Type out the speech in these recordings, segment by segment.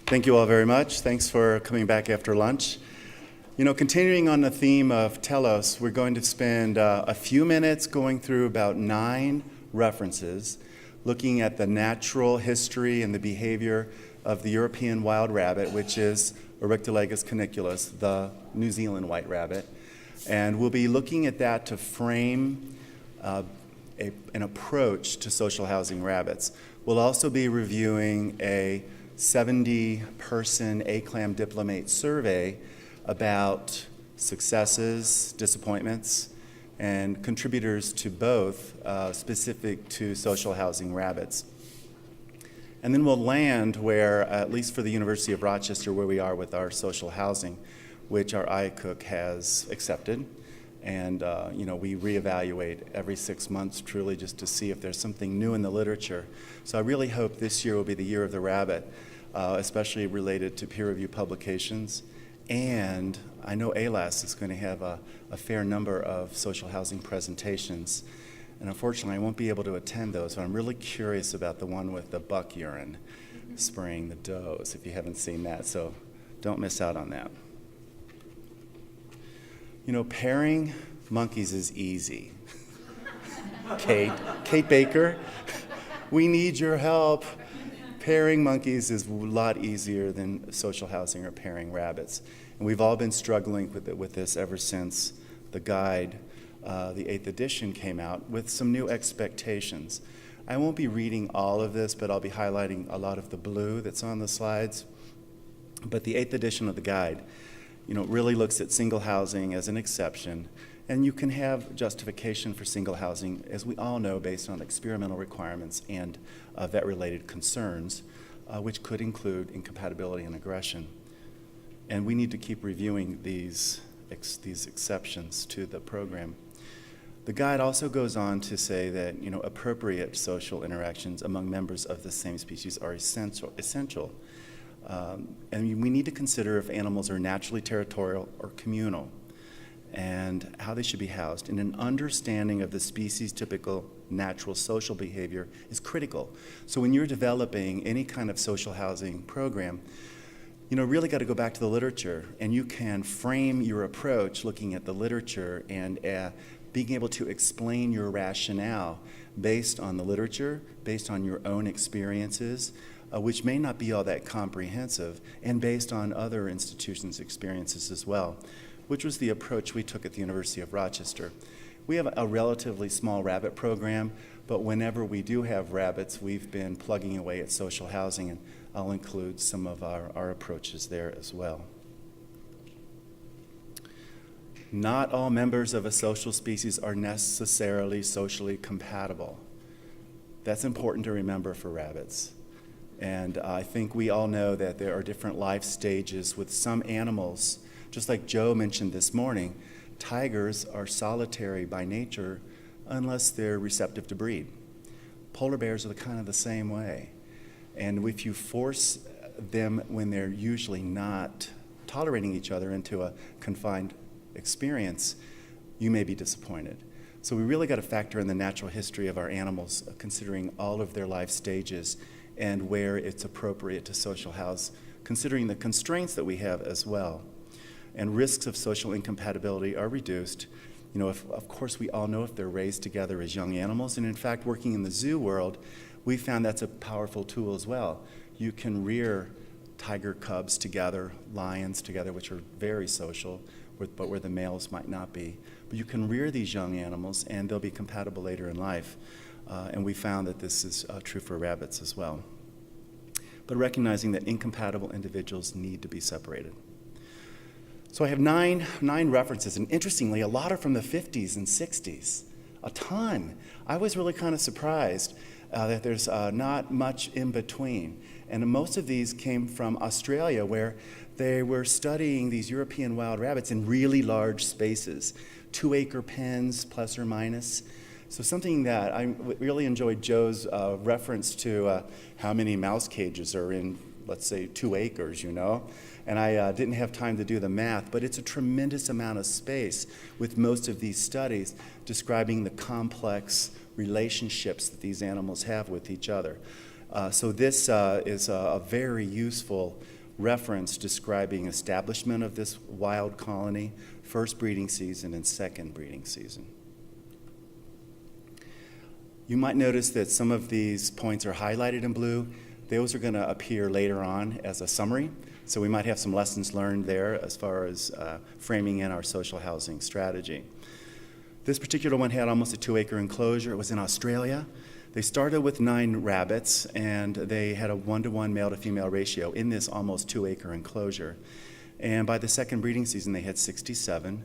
Thank you all very much. Thanks for coming back after lunch. You know, continuing on the theme of telos, we're going to spend a few minutes going through about 9 references, looking at the natural history and the behavior of the European wild rabbit, which is Oryctolagus caniculus, the New Zealand white rabbit. And we'll be looking at that to frame an approach to social housing rabbits. We'll also be reviewing a 70-person ACLAM diplomate survey about successes, disappointments, and contributors to both specific to social housing rabbits. And then we'll land where, at least for the University of Rochester, where we are with our social housing, which our ICOOC has accepted. And we reevaluate every 6 months truly just to see if there's something new in the literature. So I really hope this year will be the year of the rabbit, especially related to peer review publications. And I know ALAS is going to have a fair number of social housing presentations. And unfortunately, I won't be able to attend those, but I'm really curious about the one with the buck urine spraying the does, if you haven't seen that. So don't miss out on that. You know, pairing monkeys is easy. Kate Baker, we need your help. Pairing monkeys is a lot easier than social housing or pairing rabbits. And we've all been struggling with this ever since the guide, the 8th edition, came out with some new expectations. I won't be reading all of this, but I'll be highlighting a lot of the blue that's on the slides. But the 8th edition of the guide, really looks at single housing as an exception, and you can have justification for single housing, as we all know, based on experimental requirements and vet-related concerns, which could include incompatibility and aggression. And we need to keep reviewing these exceptions to the program. The guide also goes on to say that appropriate social interactions among members of the same species are essential. And we need to consider if animals are naturally territorial or communal and how they should be housed. And an understanding of the species' typical natural social behavior is critical. So when you're developing any kind of social housing program, really got to go back to the literature, and you can frame your approach looking at the literature and being able to explain your rationale based on the literature, based on your own experiences, which may not be all that comprehensive, and based on other institutions' experiences as well, which was the approach we took at the University of Rochester. We have a relatively small rabbit program, but whenever we do have rabbits, we've been plugging away at social housing, and I'll include some of our approaches there as well. Not all members of a social species are necessarily socially compatible. That's important to remember for rabbits. And I think we all know that there are different life stages with some animals. Just like Joe mentioned this morning, tigers are solitary by nature unless they're receptive to breed. Polar bears are kind of the same way. And if you force them when they're usually not tolerating each other into a confined experience, you may be disappointed. So we really got to factor in the natural history of our animals, considering all of their life stages and where it's appropriate to social house, considering the constraints that we have as well. And risks of social incompatibility are reduced. Of course, we all know if they're raised together as young animals. And in fact, working in the zoo world, we found that's a powerful tool as well. You can rear tiger cubs together, lions together, which are very social, but where the males might not be. But you can rear these young animals, and they'll be compatible later in life. And we found that this is true for rabbits as well. But recognizing that incompatible individuals need to be separated. So I have nine references, and interestingly, a lot are from the 50s and 60s, a ton. I was really kind of surprised that there's not much in between. And most of these came from Australia, where they were studying these European wild rabbits in really large spaces, 2-acre pens plus or minus. So something that I really enjoyed Joe's reference to how many mouse cages are in, let's say, 2 acres, And I didn't have time to do the math, but it's a tremendous amount of space with most of these studies describing the complex relationships that these animals have with each other. So this is a very useful reference describing establishment of this wild colony, first breeding season and second breeding season. You might notice that some of these points are highlighted in blue. Those are going to appear later on as a summary, so we might have some lessons learned there as far as framing in our social housing strategy. This particular one had almost a 2-acre enclosure. It was in Australia. They started with 9 rabbits, and they had a 1-to-1 male-to-female ratio in this almost 2-acre enclosure. And by the second breeding season, they had 67.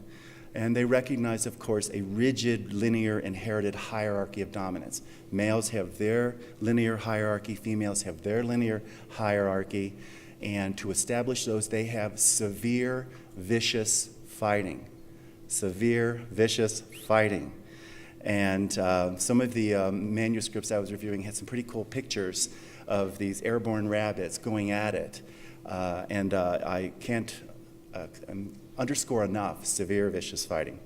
And they recognized, of course, a rigid, linear, inherited hierarchy of dominance. Males have their linear hierarchy, females have their linear hierarchy, and to establish those, they have severe, vicious fighting. Severe, vicious fighting. And some of the manuscripts I was reviewing had some pretty cool pictures of these airborne rabbits going at it. I can't underscore enough severe, vicious fighting.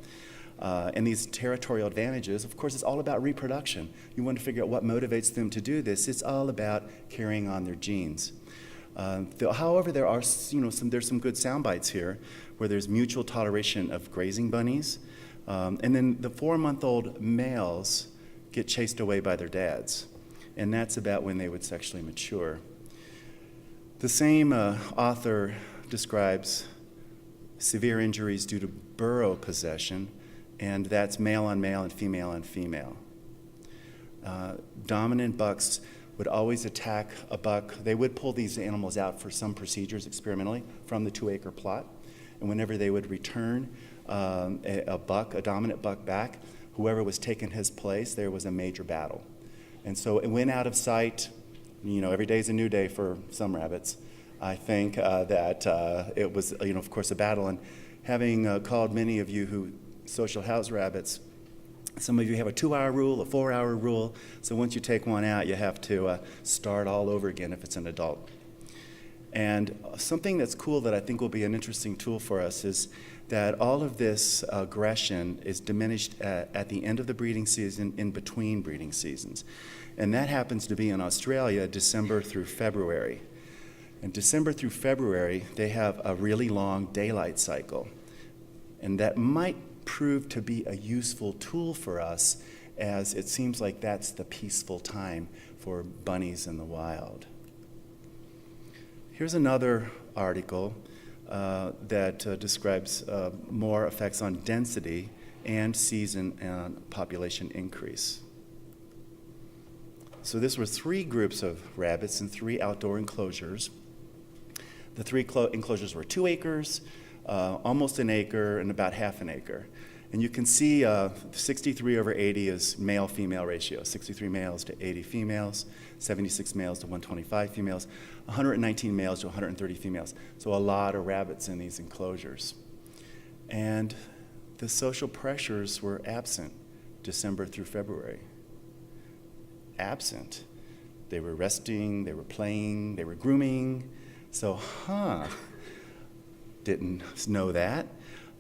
And these territorial advantages, of course, it's all about reproduction. You want to figure out what motivates them to do this. It's all about carrying on their genes. However, there's some good sound bites here where there's mutual toleration of grazing bunnies. And then the 4-month-old males get chased away by their dads. And that's about when they would sexually mature. The same author describes severe injuries due to burrow possession, and that's male on male and female on female. Dominant bucks would always attack a buck. They would pull these animals out for some procedures experimentally from the 2-acre plot. And whenever they would return a dominant buck back, whoever was taking his place, there was a major battle. And so it went out of sight. Every day's a new day for some rabbits. I think that it was, of course, a battle. And having called many of you who social house rabbits, some of you have a 2-hour rule, a 4-hour rule. So once you take one out, you have to start all over again if it's an adult. And something that's cool that I think will be an interesting tool for us is that all of this aggression is diminished at the end of the breeding season, in between breeding seasons. And that happens to be in Australia, December through February. And December through February, they have a really long daylight cycle. And that might prove to be a useful tool for us, as it seems like that's the peaceful time for bunnies in the wild. Here's another article that describes more effects on density and season and population increase. So this were 3 groups of rabbits in 3 outdoor enclosures. The 3 enclosures were 2 acres, almost an acre, and about half an acre. And you can see 63/80 is male-female ratio, 63 males to 80 females, 76 males to 125 females, 119 males to 130 females. So a lot of rabbits in these enclosures. And the social pressures were absent December through February. Absent. They were resting, they were playing, they were grooming. So, didn't know that.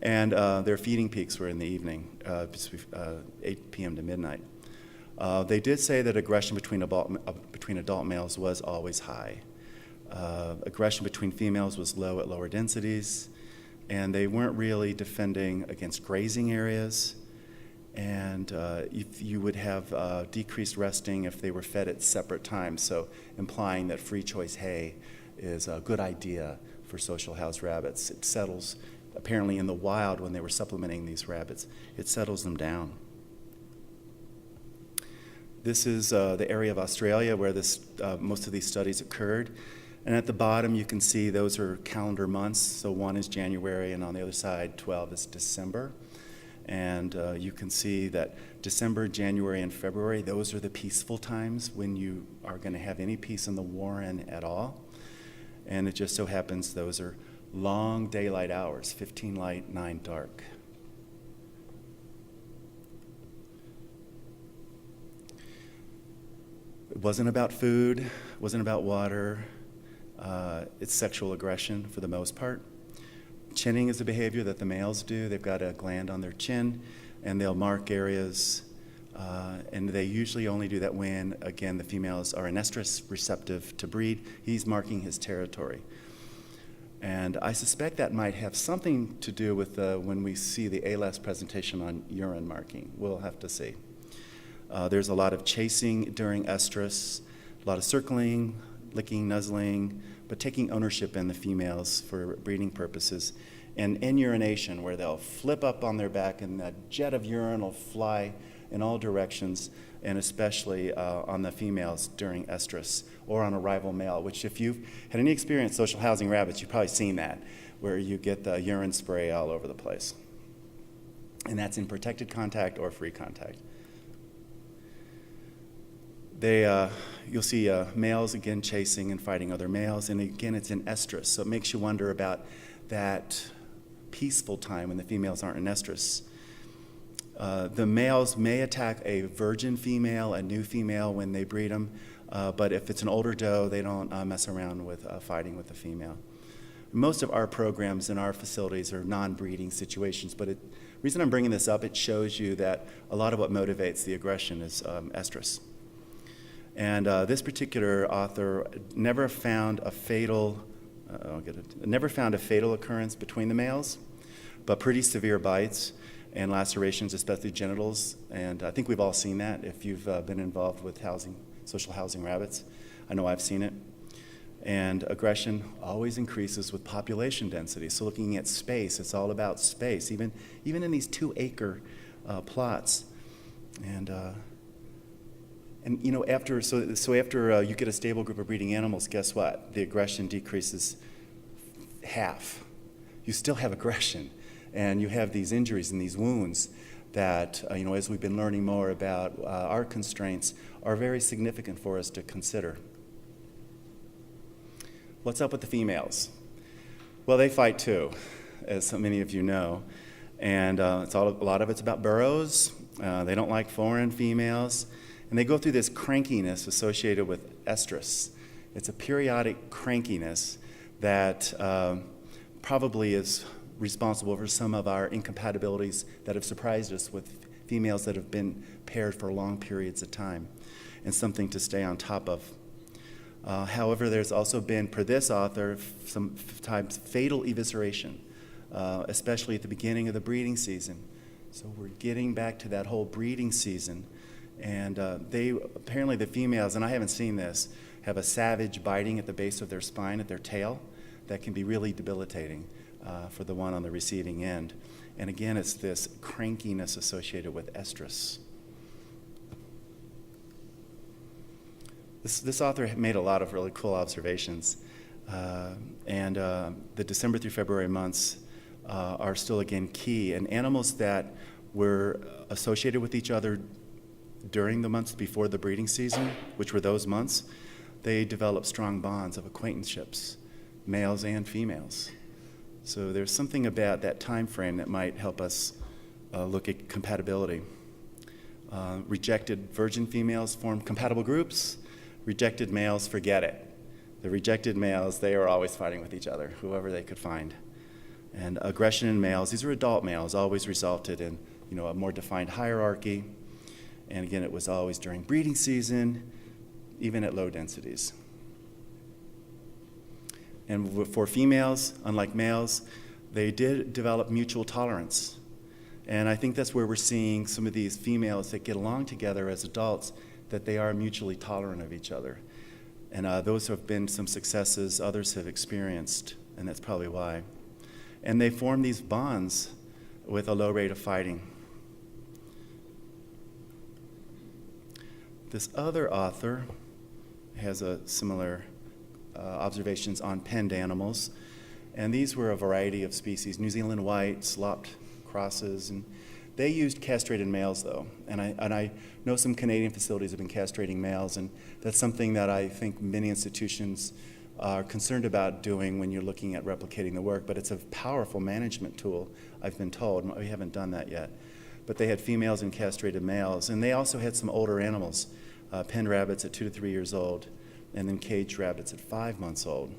And their feeding peaks were in the evening, 8 p.m. to midnight. They did say that aggression between adult males was always high. Aggression between females was low at lower densities, and they weren't really defending against grazing areas. And you would have decreased resting if they were fed at separate times, so implying that free choice hay is a good idea for social house rabbits. It settles, apparently in the wild when they were supplementing these rabbits, it settles them down. This is the area of Australia where most of these studies occurred. And at the bottom you can see those are calendar months. So one is January, and on the other side 12 is December. And you can see that December, January, and February, those are the peaceful times when you are going to have any peace in the warren at all. And it just so happens those are long daylight hours, 15 light, 9 dark. It wasn't about food, it wasn't about water. It's sexual aggression for the most part. Chinning is a behavior that the males do. They've got a gland on their chin, and they'll mark areas, and they usually only do that when, again, the females are an estrus receptive to breed. He's marking his territory. And I suspect that might have something to do with when we see the ALAS presentation on urine marking. We'll have to see. There's a lot of chasing during estrus, a lot of circling, licking, nuzzling, but taking ownership in the females for breeding purposes. And inurination, where they'll flip up on their back and a jet of urine will fly in all directions, and especially on the females during estrus or on a rival male, which if you've had any experience social housing rabbits, you've probably seen that, where you get the urine spray all over the place. And that's in protected contact or free contact. You'll see males, again, chasing and fighting other males, and again, it's in estrus, so it makes you wonder about that peaceful time when the females aren't in estrus. The males may attack a virgin female, a new female when they breed them, but if it's an older doe, they don't mess around with fighting with the female. Most of our programs in our facilities are non-breeding situations, but the reason I'm bringing this up, it shows you that a lot of what motivates the aggression is estrus. And this particular author never found a fatal occurrence between the males, but pretty severe bites and lacerations, especially genitals. And I think we've all seen that if you've been involved with social housing rabbits. I know I've seen it. And aggression always increases with population density. So looking at space, it's all about space, even in these 2-acre plots. And you know, after you get a stable group of breeding animals, guess what? The aggression decreases half. You still have aggression, and you have these injuries and these wounds that, you know, as we've been learning more about our constraints, are very significant for us to consider. What's up with the females? Well, they fight too, as so many of you know, and a lot of it's about burrows. They don't like foreign females. And they go through this crankiness associated with estrus. It's a periodic crankiness that probably is responsible for some of our incompatibilities that have surprised us with females that have been paired for long periods of time, and something to stay on top of. However, there's also been, per this author, sometimes fatal evisceration, especially at the beginning of the breeding season. So we're getting back to that whole breeding season. And apparently the females, and I haven't seen this, have a savage biting at the base of their spine, at their tail, that can be really debilitating for the one on the receiving end. And again, it's this crankiness associated with estrus. This author made a lot of really cool observations. And the December through February months are still, again, key. And animals that were associated with each other during the months before the breeding season, which were those months, they developed strong bonds of acquaintanceships, males and females. So there's something about that time frame that might help us look at compatibility. Rejected virgin females form compatible groups. Rejected males, forget it. The rejected males, they are always fighting with each other, whoever they could find. And aggression in males, these are adult males, always resulted in, you know, a more defined hierarchy. And again, it was always during breeding season, even at low densities. And for females, unlike males, they did develop mutual tolerance. And I think that's where we're seeing some of these females that get along together as adults, that they are mutually tolerant of each other. And those have been some successes others have experienced, and that's probably why. And they form these bonds with a low rate of fighting. This other author has a similar observations on penned animals, and these were a variety of species, New Zealand white, slopped crosses, and they used castrated males though. And I know some Canadian facilities have been castrating males, and that's something that I think many institutions are concerned about doing when you're looking at replicating the work, but it's a powerful management tool, I've been told. We haven't done that yet. But they had females and castrated males, and they also had some older animals, penned rabbits at 2 to 3 years old, and then caged rabbits at 5 months old.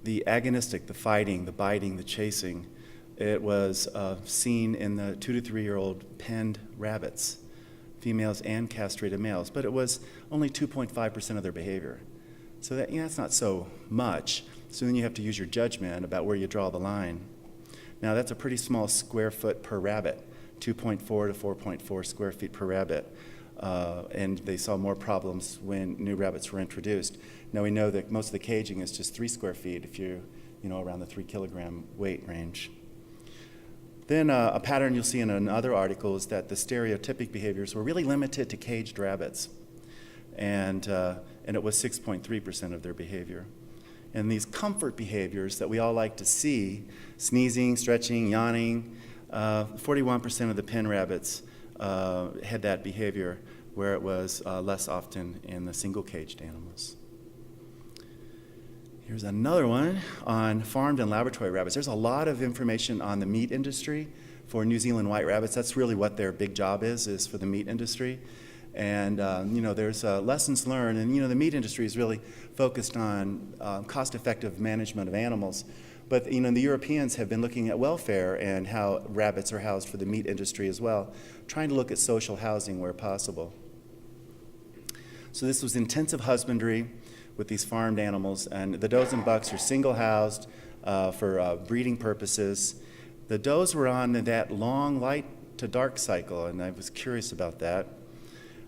The agonistic, the fighting, the biting, the chasing, it was seen in the 2 to 3 year old penned rabbits, females and castrated males, but it was only 2.5% of their behavior. So that's not so much. So then you have to use your judgment about where you draw the line. Now that's a pretty small square foot per rabbit, 2.4 to 4.4 square feet per rabbit. And they saw more problems when new rabbits were introduced. Now we know that most of the caging is just 3 square feet if you're around the 3 kilogram weight range. Then a pattern you'll see in another article is that the stereotypic behaviors were really limited to caged rabbits. And it was 6.3% of their behavior. And these comfort behaviors that we all like to see, sneezing, stretching, yawning, 41% of the pen rabbits had that behavior, where it was less often in the single-caged animals. Here's another one on farmed and laboratory rabbits. There's a lot of information on the meat industry for New Zealand white rabbits. That's really what their big job is for the meat industry. And there's lessons learned, and the meat industry is really focused on cost-effective management of animals. But the Europeans have been looking at welfare and how rabbits are housed for the meat industry as well, trying to look at social housing where possible. So this was intensive husbandry with these farmed animals, and the does and bucks are single housed for breeding purposes. The does were on that long light to dark cycle, and I was curious about that.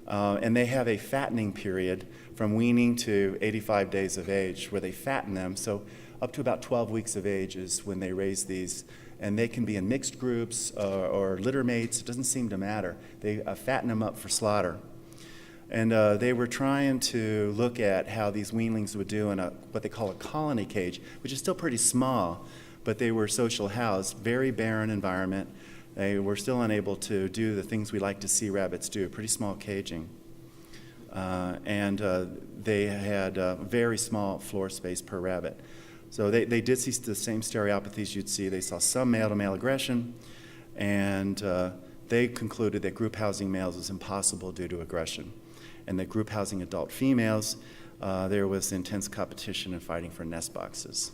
And they have a fattening period from weaning to 85 days of age where they fatten them. So up to about 12 weeks of age is when they raise these. And they can be in mixed groups or litter mates. It doesn't seem to matter. They fatten them up for slaughter. And they were trying to look at how these weanlings would do in what they call a colony cage, which is still pretty small, but they were social housed, very barren environment. They were still unable to do the things we like to see rabbits do, pretty small caging. And they had very small floor space per rabbit. So they did see the same stereopathies you'd see. They saw some male-to-male aggression, and they concluded that group housing males was impossible due to aggression. And that group housing adult females, there was intense competition and fighting for nest boxes.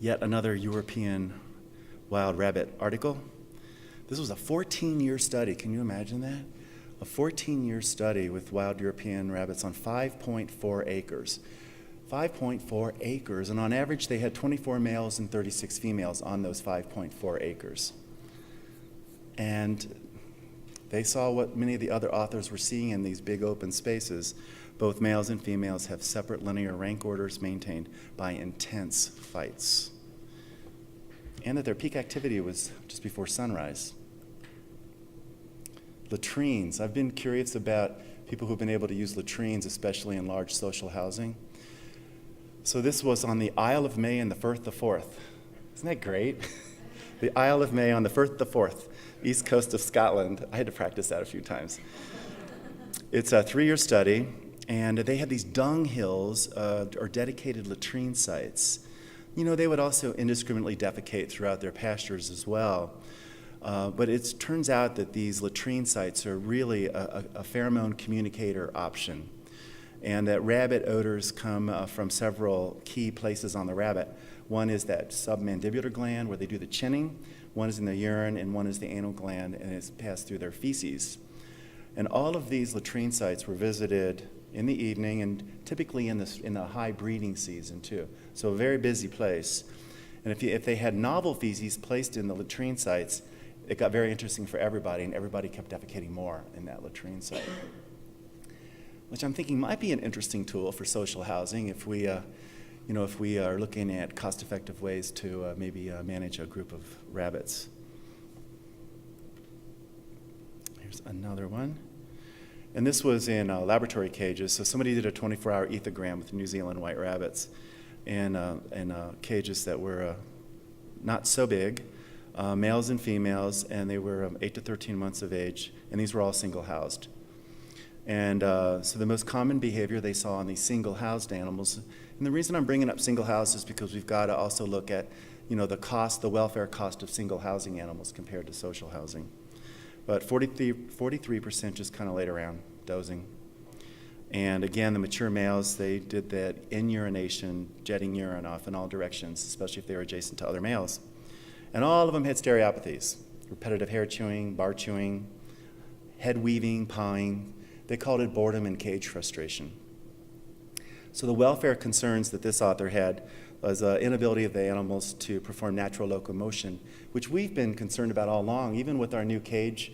Yet another European wild rabbit article. This was a 14-year study. Can you imagine that? A 14-year study with wild European rabbits on 5.4 acres. 5.4 acres, and on average they had 24 males and 36 females on those 5.4 acres. And they saw what many of the other authors were seeing in these big open spaces. Both males and females have separate linear rank orders maintained by intense fights. And that their peak activity was just before sunrise. Latrines. I've been curious about people who've been able to use latrines, especially in large social housing. So this was on the Isle of May and the Firth of Forth. Isn't that great? The Isle of May on the Firth of Forth, east coast of Scotland. I had to practice that a few times. It's a 3-year study, and they had these dung hills or dedicated latrine sites. They would also indiscriminately defecate throughout their pastures as well. But it turns out that these latrine sites are really a pheromone communicator option, and that rabbit odors come from several key places on the rabbit. One is that submandibular gland where they do the chinning, one is in the urine, and one is the anal gland, and it's passed through their feces. And all of these latrine sites were visited in the evening and typically in the high breeding season too. So a very busy place. And if they had novel feces placed in the latrine sites, it got very interesting for everybody, and everybody kept defecating more in that latrine site. Which I'm thinking might be an interesting tool for social housing if we are looking at cost-effective ways to maybe manage a group of rabbits. Here's another one. And this was in laboratory cages. So somebody did a 24-hour ethogram with New Zealand white rabbits in cages that were not so big, males and females, and they were 8 to 13 months of age, and these were all single-housed. And so the most common behavior they saw in these single-housed animals, and the reason I'm bringing up single-housed is because we've got to also look at, the welfare cost of single-housing animals compared to social housing. But 43% just kind of laid around, dozing. And again, the mature males, they did that in-urination, jetting urine off in all directions, especially if they were adjacent to other males. And all of them had stereopathies, repetitive hair chewing, bar chewing, head weaving, pawing. They called it boredom and cage frustration. So the welfare concerns that this author had was inability of the animals to perform natural locomotion, which we've been concerned about all along, even with our new cage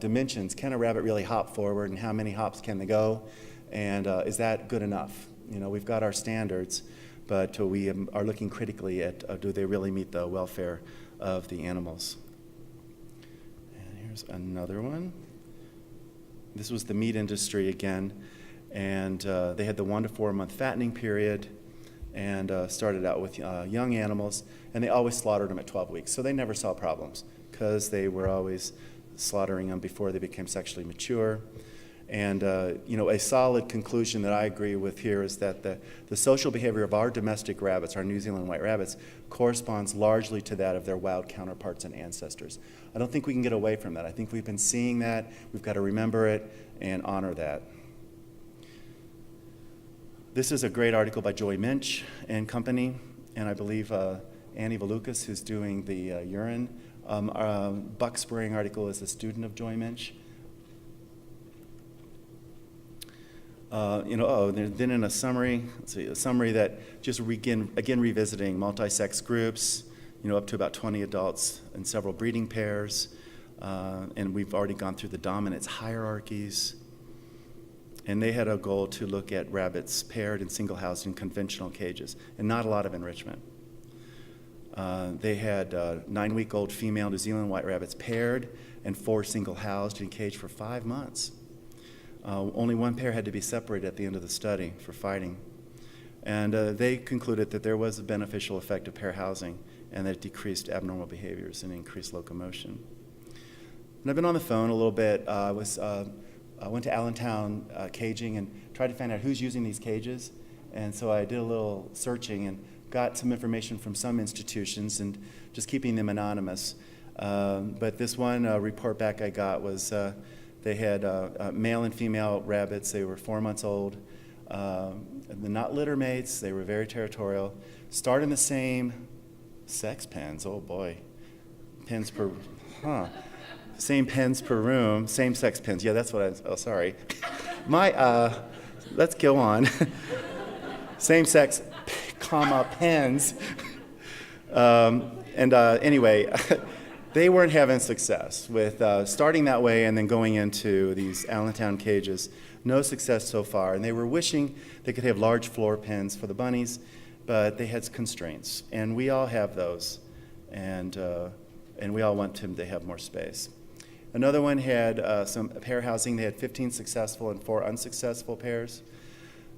dimensions. Can a rabbit really hop forward, and how many hops can they go? And is that good enough? We've got our standards, but we are looking critically at do they really meet the welfare of the animals? And here's another one. This was the meat industry again, and they had the 1 to 4 month fattening period, and started out with young animals, and they always slaughtered them at 12 weeks. So they never saw problems because they were always slaughtering them before they became sexually mature. And a solid conclusion that I agree with here is that the social behavior of our domestic rabbits, our New Zealand white rabbits, corresponds largely to that of their wild counterparts and ancestors. I don't think we can get away from that. I think we've been seeing that. We've got to remember it and honor that. This is a great article by Joy Minch and company, and I believe Annie Valukas, who's doing the urine buck spraying article, is a student of Joy Minch. Then in a summary, a summary that just again revisiting multi-sex groups, up to about 20 adults and several breeding pairs, and we've already gone through the dominance hierarchies. And they had a goal to look at rabbits paired and single-housed in conventional cages, and not a lot of enrichment. They had 9-week-old female New Zealand white rabbits paired and 4 single-housed in cage for 5 months. Only 1 pair had to be separated at the end of the study for fighting. And they concluded that there was a beneficial effect of pair housing and that it decreased abnormal behaviors and increased locomotion. And I've been on the phone a little bit. I went to Allentown caging and tried to find out who's using these cages. And so I did a little searching and got some information from some institutions and just keeping them anonymous. But this one report back I got was they had male and female rabbits. They were 4 months old. They're not litter mates. They were very territorial. Starred in the same sex pens. Oh boy, pens per, Same pens per room, same sex pens. Yeah, that's what oh, sorry. Let's go on. Same sex, pens. Anyway, they weren't having success with starting that way and then going into these Allentown cages. No success so far. And they were wishing they could have large floor pens for the bunnies, but they had constraints. And we all have those. And we all want them to have more space. Another one had some pair housing. They had 15 successful and 4 unsuccessful pairs.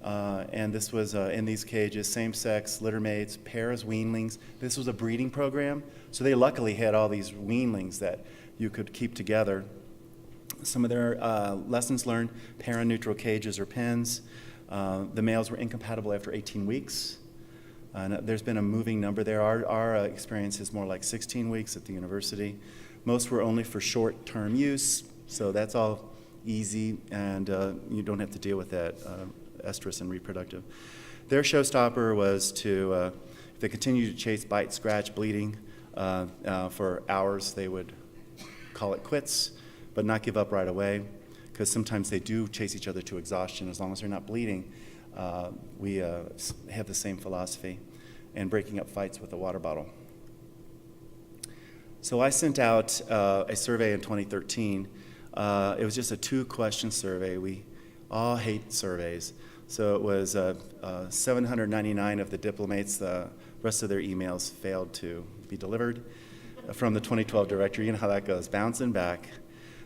And this was in these cages, same sex, litter mates, pairs, weanlings. This was a breeding program, so they luckily had all these weanlings that you could keep together. Some of their lessons learned, para-neutral cages or pens. The males were incompatible after 18 weeks. There's been a moving number there. Our experience is more like 16 weeks at the university. Most were only for short-term use, so that's all easy, and you don't have to deal with that estrus and reproductive. Their showstopper was to, if they continued to chase, bite, scratch, bleeding for hours, they would call it quits, but not give up right away, because sometimes they do chase each other to exhaustion. As long as they're not bleeding, we have the same philosophy, and breaking up fights with a water bottle. So I sent out a survey in 2013. It was just a 2-question survey. We all hate surveys. So it was 799 of the diplomates. The rest of their emails failed to be delivered from the 2012 director. You know how that goes, bouncing back.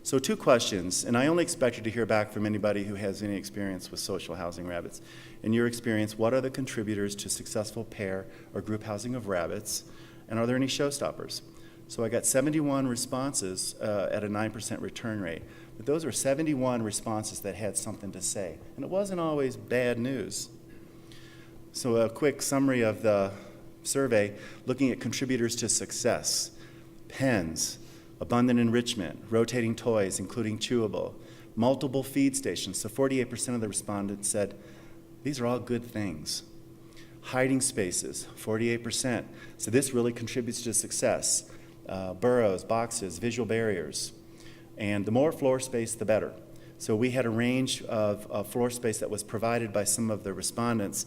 So 2 questions, and I only expected to hear back from anybody who has any experience with social housing rabbits. In your experience, what are the contributors to successful pair or group housing of rabbits, and are there any showstoppers? So I got 71 responses at a 9% return rate. But those are 71 responses that had something to say. And it wasn't always bad news. So a quick summary of the survey, looking at contributors to success. Pens, abundant enrichment, rotating toys, including chewable, multiple feed stations. So 48% of the respondents said, these are all good things. Hiding spaces, 48%. So this really contributes to success. Burrows, boxes, visual barriers. And the more floor space, the better. So we had a range of floor space that was provided by some of the respondents.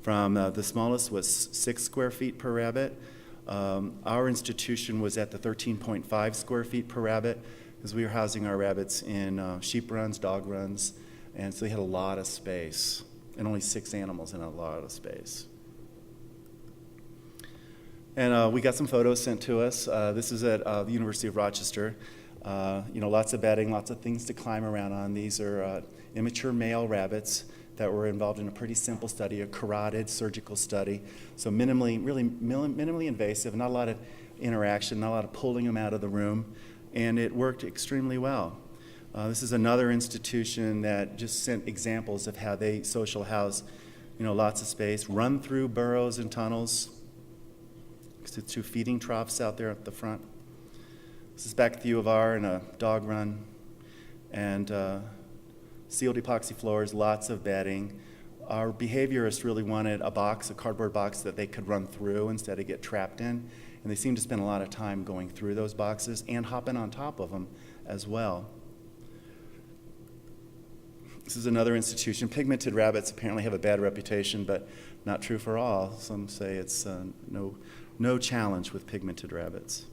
From the smallest was 6 square feet per rabbit. Our institution was at the 13.5 square feet per rabbit because we were housing our rabbits in sheep runs, dog runs, and so they had a lot of space, and only 6 animals in a lot of space. And we got some photos sent to us. This is at the University of Rochester. Lots of bedding, lots of things to climb around on. These are immature male rabbits that were involved in a pretty simple study, a carotid surgical study. So minimally invasive, not a lot of interaction, not a lot of pulling them out of the room, and it worked extremely well. This is another institution that just sent examples of how they social house, lots of space, run through burrows and tunnels. It's 2 feeding troughs out there at the front. This is back at the U of R in a dog run, and sealed epoxy floors, lots of bedding. Our behaviorists really wanted a cardboard box that they could run through instead of get trapped in, and they seemed to spend a lot of time going through those boxes and hopping on top of them as well. This is another institution. Pigmented rabbits apparently have a bad reputation, but not true for all. Some say it's no challenge with pigmented rabbits.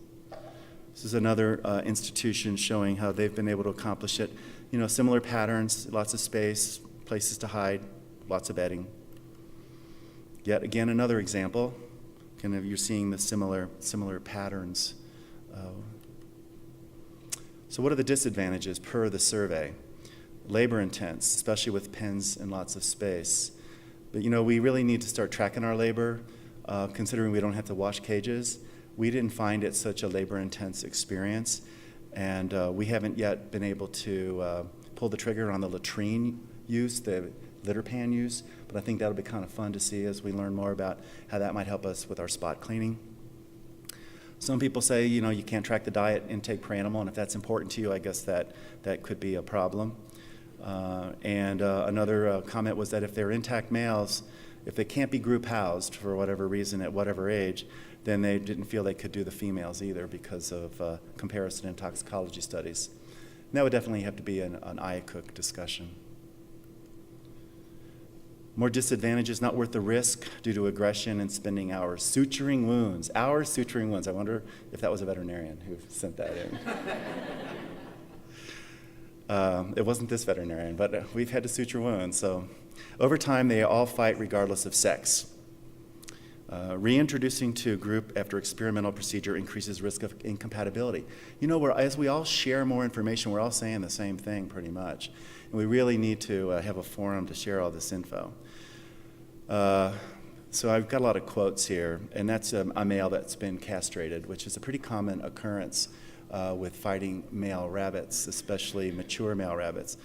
This is another institution showing how they've been able to accomplish it. Similar patterns, lots of space, places to hide, lots of bedding. Yet again, another example. You're seeing the similar patterns. So what are the disadvantages per the survey? Labor intense, especially with pens and lots of space. But we really need to start tracking our labor, considering we don't have to wash cages. We didn't find it such a labor-intense experience, and we haven't yet been able to pull the trigger on the latrine use, the litter pan use, but I think that'll be kind of fun to see as we learn more about how that might help us with our spot cleaning. Some people say, you can't track the diet intake per animal, and if that's important to you, I guess that could be a problem. Another comment was that if they're intact males, if they can't be group housed for whatever reason at whatever age, then they didn't feel they could do the females either because of comparison in toxicology studies. And that would definitely have to be an IACUC discussion. More disadvantages, not worth the risk due to aggression and spending hours. Suturing wounds. Hours suturing wounds. I wonder if that was a veterinarian who sent that in. It wasn't this veterinarian, but we've had to suture wounds. So over time, they all fight regardless of sex. Reintroducing to a group after experimental procedure increases risk of incompatibility. As we all share more information, we're all saying the same thing pretty much. And we really need to have a forum to share all this info. So I've got a lot of quotes here, and that's a male that's been castrated, which is a pretty common occurrence with fighting male rabbits, especially mature male rabbits.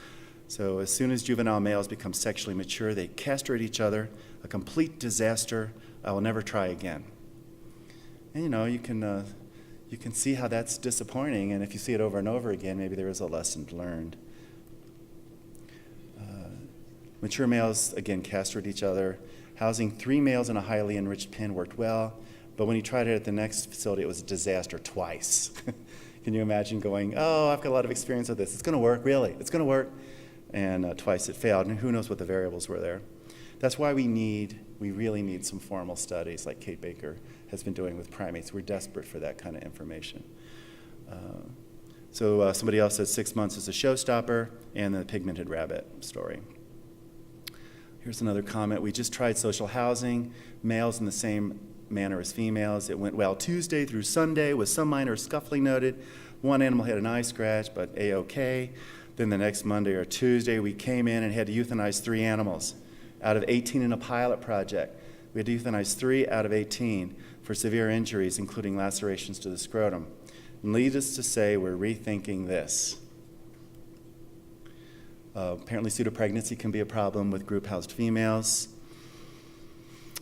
So as soon as juvenile males become sexually mature, they castrate each other, a complete disaster. I will never try again. And you can see how that's disappointing, and if you see it over and over again, maybe there is a lesson learned. Mature males, again, castrate each other. Housing 3 males in a highly enriched pen worked well, but when he tried it at the next facility, it was a disaster twice. Can you imagine going, I've got a lot of experience with this. It's going to work, really. It's going to work. And twice it failed, and who knows what the variables were there. That's why we really need some formal studies like Kate Baker has been doing with primates. We're desperate for that kind of information. So somebody else said 6 months is a showstopper, and the pigmented rabbit story. Here's another comment. We just tried social housing, males in the same manner as females. It went well Tuesday through Sunday with some minor scuffling noted. One animal had an eye scratch, but A-okay. Then the next Monday or Tuesday, we came in and had to euthanize 3 animals out of 18 in a pilot project. We had to euthanize 3 out of 18 for severe injuries, including lacerations to the scrotum. And needless to say, we're rethinking this. Apparently pseudopregnancy can be a problem with group-housed females.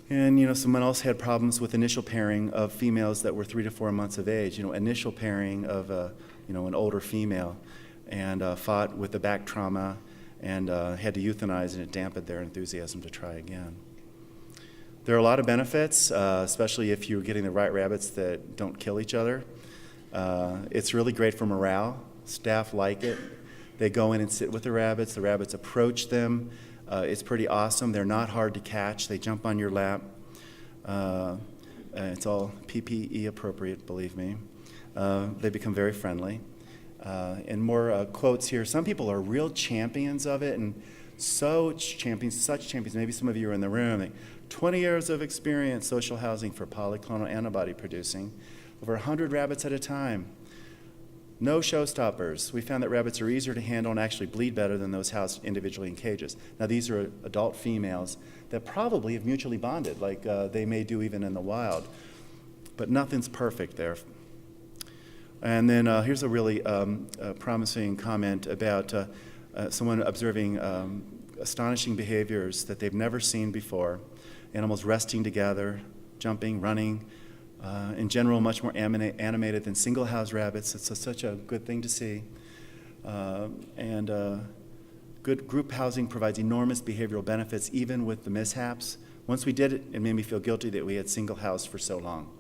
And, someone else had problems with initial pairing of females that were 3 to 4 months of age, initial pairing of, an older female, and fought with the back trauma and had to euthanize, and it dampened their enthusiasm to try again. There are a lot of benefits, especially if you're getting the right rabbits that don't kill each other. It's really great for morale. Staff like it. They go in and sit with the rabbits. The rabbits approach them. It's pretty awesome. They're not hard to catch. They jump on your lap. It's all PPE appropriate, believe me. They become very friendly. And more quotes here. Some people are real champions of it, and such champions. Maybe some of you are in the room. 20 years of experience, social housing for polyclonal antibody producing, over 100 rabbits at a time. No showstoppers. We found that rabbits are easier to handle and actually bleed better than those housed individually in cages. Now, these are adult females that probably have mutually bonded, like they may do even in the wild. But nothing's perfect there. And then here's a really promising comment about someone observing astonishing behaviors that they've never seen before. Animals resting together, jumping, running. In general, much more animated than single-house rabbits. It's such a good thing to see. Good group housing provides enormous behavioral benefits, even with the mishaps. Once we did it, it made me feel guilty that we had single house for so long.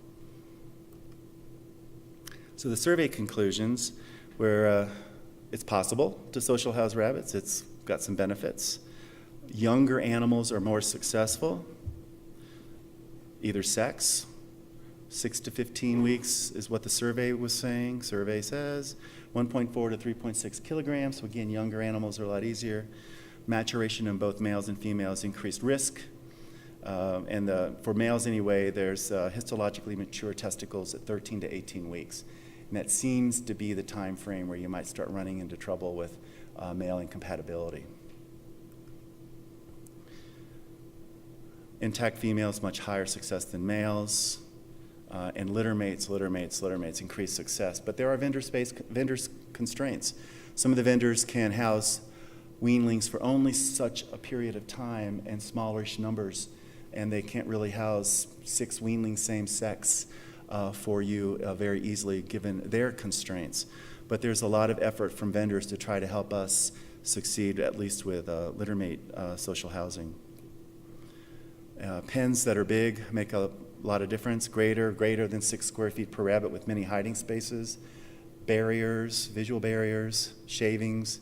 So the survey conclusions were it's possible to social house rabbits. It's got some benefits. Younger animals are more successful, either sex. 6 to 15 weeks is what the survey was saying. Survey says 1.4 to 3.6 kilograms. So again, younger animals are a lot easier. Maturation in both males and females increased risk. For males anyway, there's histologically mature testicles at 13 to 18 weeks. And that seems to be the time frame where you might start running into trouble with male incompatibility. Intact females, much higher success than males. And litter mates increase success. But there are vendor constraints. Some of the vendors can house weanlings for only such a period of time and smallerish numbers, and they can't really house 6 weanlings same sex for you very easily given their constraints. But there's a lot of effort from vendors to try to help us succeed, at least with litter mate social housing. Pens that are big make a lot of difference. Greater than 6 square feet per rabbit with many hiding spaces, barriers, visual barriers, shavings,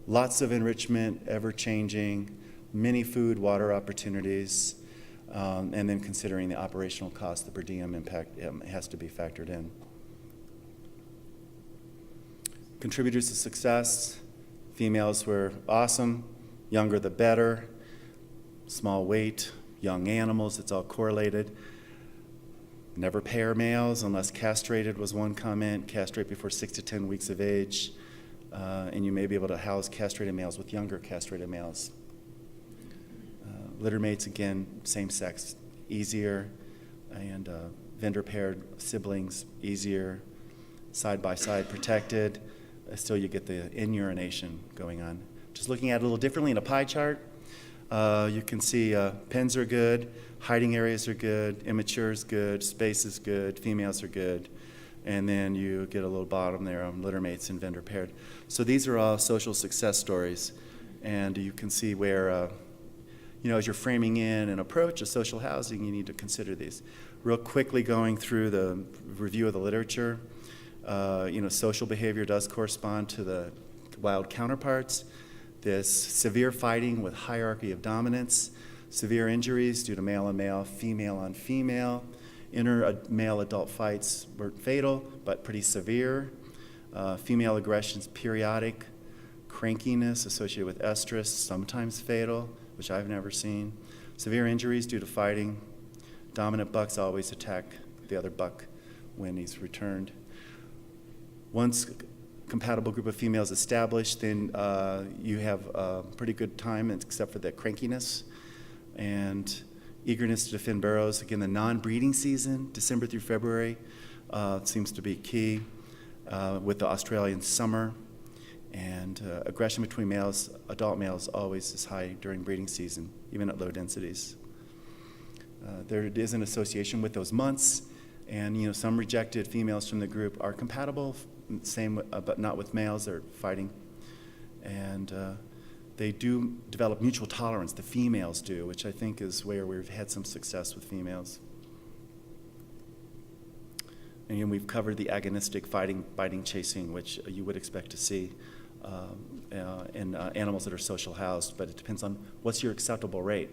lots of enrichment, ever-changing, many food, water opportunities, and then considering the operational cost, the per diem impact has to be factored in. Contributors to success, females were awesome, younger the better, small weight, young animals, it's all correlated. Never pair males unless castrated was one comment. Castrate before 6 to 10 weeks of age. And you may be able to house castrated males with younger castrated males. Litter mates, again, same sex, easier. And vendor paired siblings, easier. Side by side protected. Still you get the in-urination going on. Just looking at it a little differently in a pie chart. You can see pens are good, hiding areas are good, immature is good, space is good, females are good, and then you get a little bottom there on litter mates and vendor paired. So these are all social success stories, and you can see where, as you're framing in an approach to social housing, you need to consider these. Real quickly going through the review of the literature, social behavior does correspond to the wild counterparts. This severe fighting with hierarchy of dominance, severe injuries due to male on male, female on female, inter-male adult fights were fatal but pretty severe, female aggressions periodic, crankiness associated with estrus, sometimes fatal, which I've never seen, severe injuries due to fighting, dominant bucks always attack the other buck when he's returned. Once compatible group of females established, then you have a pretty good time, except for that crankiness and eagerness to defend burrows. Again, the non-breeding season, December through February, seems to be key with the Australian summer. And aggression between males, adult males, always is high during breeding season, even at low densities. There is an association with those months, and some rejected females from the group are compatible. Same, but not with males. They're fighting, and they do develop mutual tolerance. The females do, which I think is where we've had some success with females. And we've covered the agonistic fighting, biting, chasing, which you would expect to see in animals that are social housed, but it depends on what's your acceptable rate.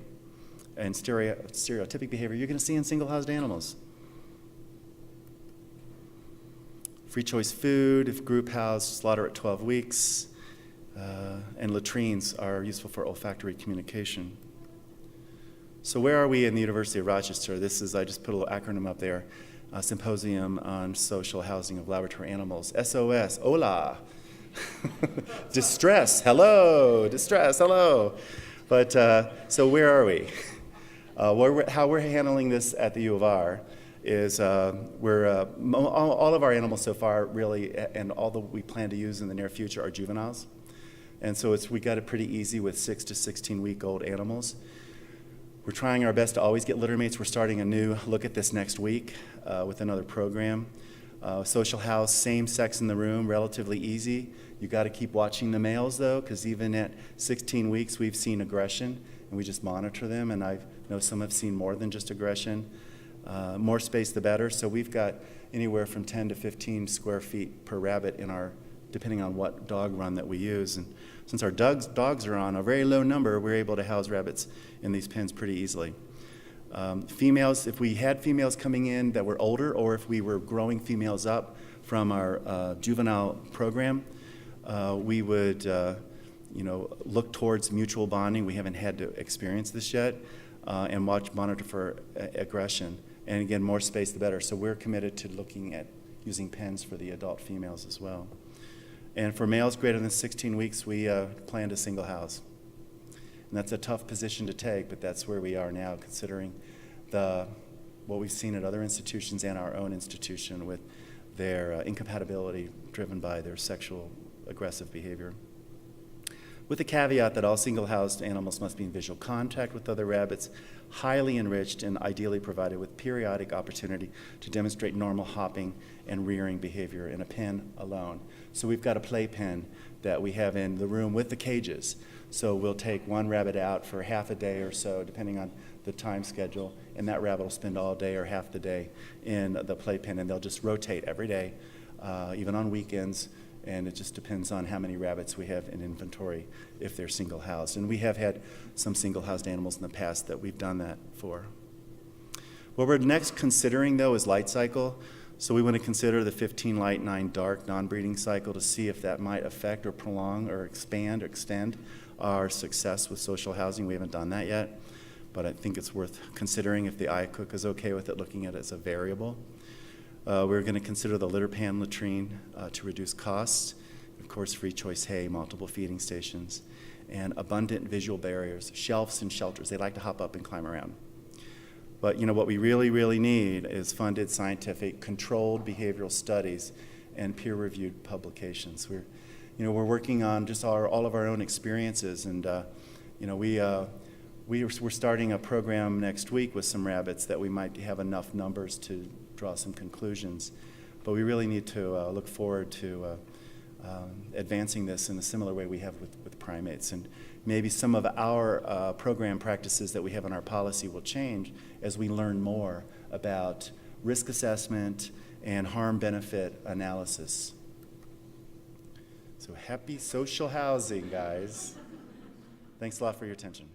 And stereotypic behavior you're going to see in single housed animals. Free choice food, if group housed, slaughter at 12 weeks. And latrines are useful for olfactory communication. So where are we in the University of Rochester? This is, I just put a little acronym up there, Symposium on Social Housing of Laboratory Animals. SOS, OLAW. Distress, hello. Distress, hello. But so where are we? How we're handling this at the U of R is all of our animals so far really, and all that we plan to use in the near future are juveniles. And so we got it pretty easy with 6 to 16-week-old animals. We're trying our best to always get litter mates. We're starting a new look at this next week with another program. Social house, same sex in the room, relatively easy. You got to keep watching the males though, because even at 16 weeks we've seen aggression, and we just monitor them. And I know some have seen more than just aggression. More space the better. So we've got anywhere from 10 to 15 square feet per rabbit in our, depending on what dog run that we use. And since our dogs are on a very low number, we're able to house rabbits in these pens pretty easily. Females, if we had females coming in that were older, or if we were growing females up from our juvenile program, we would look towards mutual bonding. We haven't had to experience this yet, and monitor for aggression. And again, more space the better. So we're committed to looking at using pens for the adult females as well. And for males greater than 16 weeks, we plan to single house. And that's a tough position to take, but that's where we are now, considering what we've seen at other institutions and our own institution with their incompatibility driven by their sexual aggressive behavior. With the caveat that all single-housed animals must be in visual contact with other rabbits, highly enriched and ideally provided with periodic opportunity to demonstrate normal hopping and rearing behavior in a pen alone. So we've got a play pen that we have in the room with the cages. So we'll take one rabbit out for half a day or so, depending on the time schedule, and that rabbit will spend all day or half the day in the play pen, and they'll just rotate every day, even on weekends. And it just depends on how many rabbits we have in inventory if they're single-housed. And we have had some single-housed animals in the past that we've done that for. What we're next considering, though, is light cycle. So we want to consider the 15 light, 9 dark non-breeding cycle to see if that might affect or prolong or expand or extend our success with social housing. We haven't done that yet, but I think it's worth considering if the IACUC is okay with it, looking at it as a variable. We're going to consider the litter pan latrine to reduce costs. Of course, free choice hay, multiple feeding stations, and abundant visual barriers, shelves and shelters. They like to hop up and climb around. But what we really, really need is funded scientific, controlled behavioral studies and peer-reviewed publications. We're working on just all of our own experiences, and we're starting a program next week with some rabbits that we might have enough numbers to draw some conclusions. But we really need to look forward to advancing this in a similar way we have with primates. And maybe some of our program practices that we have in our policy will change as we learn more about risk assessment and harm-benefit analysis. So happy social housing, guys. Thanks a lot for your attention.